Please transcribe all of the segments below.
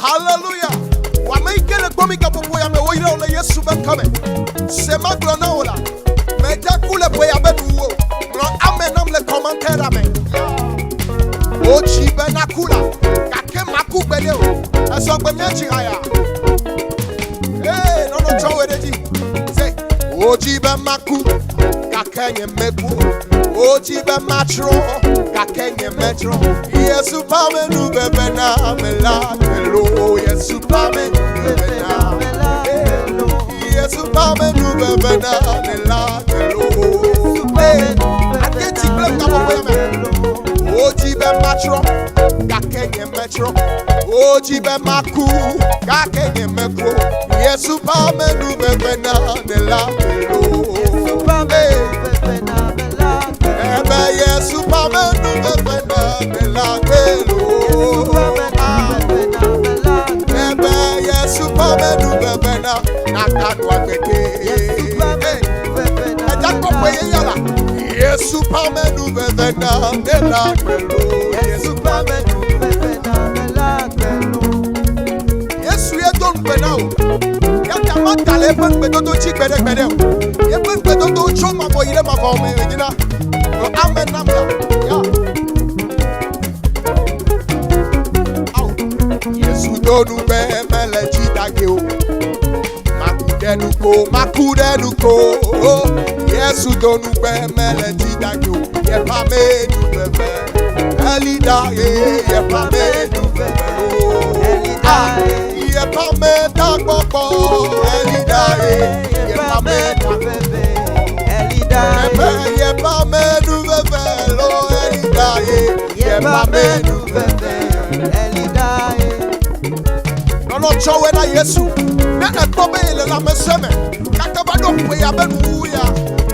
Hallelujah. Wa make le komi ka popo ya me wo ira ole Yesu ben come. Se ma glo na ola. Me ja kule po ya be duwo. Glo amen nam le commentaire amen. O chi ben akula. Ka ke maku gbele o. E so gbe mi chi haya. Eh, no no chowe de ji. Say, o chi ben maku. Ka kenye meku. O chi ben matro. Ka kenye metro. Yesu pa me nu bebe na me la hello. Yesu pa me nu bebe na me la hello. Yesu pa me nu bebe na me la hello. I get to play come me. Oji be matro, ka kenye metro. Oji be maku, ka kenye meko. Yesu pa me nu bebe na me la hello. Yesu pa me nu bebe na me la hello. Yesu pa me nu bebe na me la hello. Yesu pa me nu bebe na nakadwa keke. Eja ko pe yala. Yesu pa me nu bebe na me la hello. Yesu pa me nu bebe na me la hello. Yesu ye don pe na o. Ya ta ma tale pen pe to chi gbede gbede o. Ye pen pe to cho ma bo ire ma bo me ejina. O amen na bla. Ya. Yesu donu be mele chidage o. Makudenuko. Yesu donu be mele chidage o. Ye pa me nu bebe. Elida ye pa me nu bebe o. Elida ye pa me takpoko. Elida ye pa me nu bebe. Elida ye pa me nu bebe lo. Elida ye pa me nu bebe. Elida no chowe na Yesu na ekobe ile la meseme kaka bado pe ya benu ya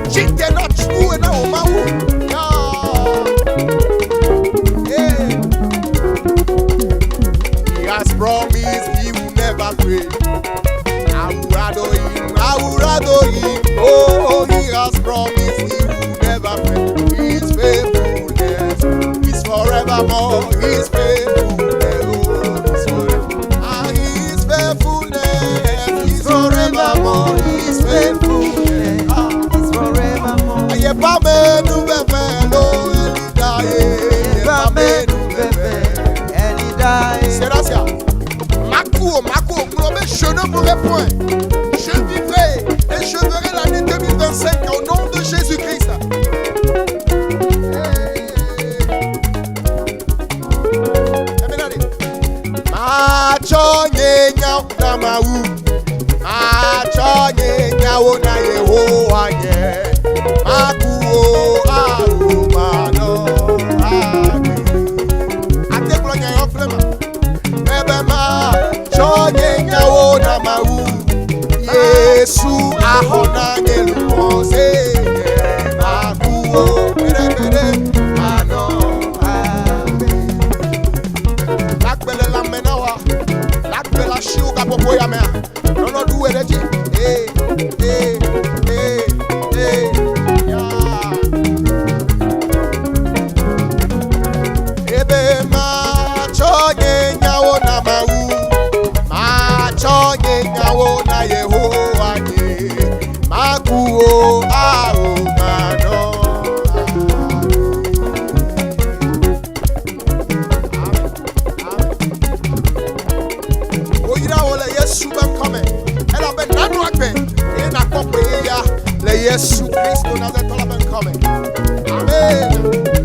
chite na chue na o mawo ya He has promised he will never fail. Awurado him oh he has promised he will never fail. His faithfulness is forevermore. His faithfulness is forevermore. His faithfulness is forevermore. Ye pa me nu bebe lo Elida. Ye pa me nu bebe Elida. C'est là ça. Makou, me chemin pour les points. Je vivrai et je verrai l'année 2025 au nom de Jésus-Christ. Machonye nyao na mau. Machonye nyao na Yehowa nye. Makuo arumano agi. Ate blonya yo flema. Bebe machonye nyao na mau. Yesu ahona nyelumonse. Makuo bere ano agi. Lakbele la menawa. Lakbela shiuga popo ya mea. No do it again. Hey. Yeah. Ebe machonye nyawo na mau. Machonye nyawo na Yehowa nye. Makuo arumano. Oyira wole Yesu ben come. Ela ben nanu agbe. E na kope ya le Yesu Kristo na ze tola ben come. Amen.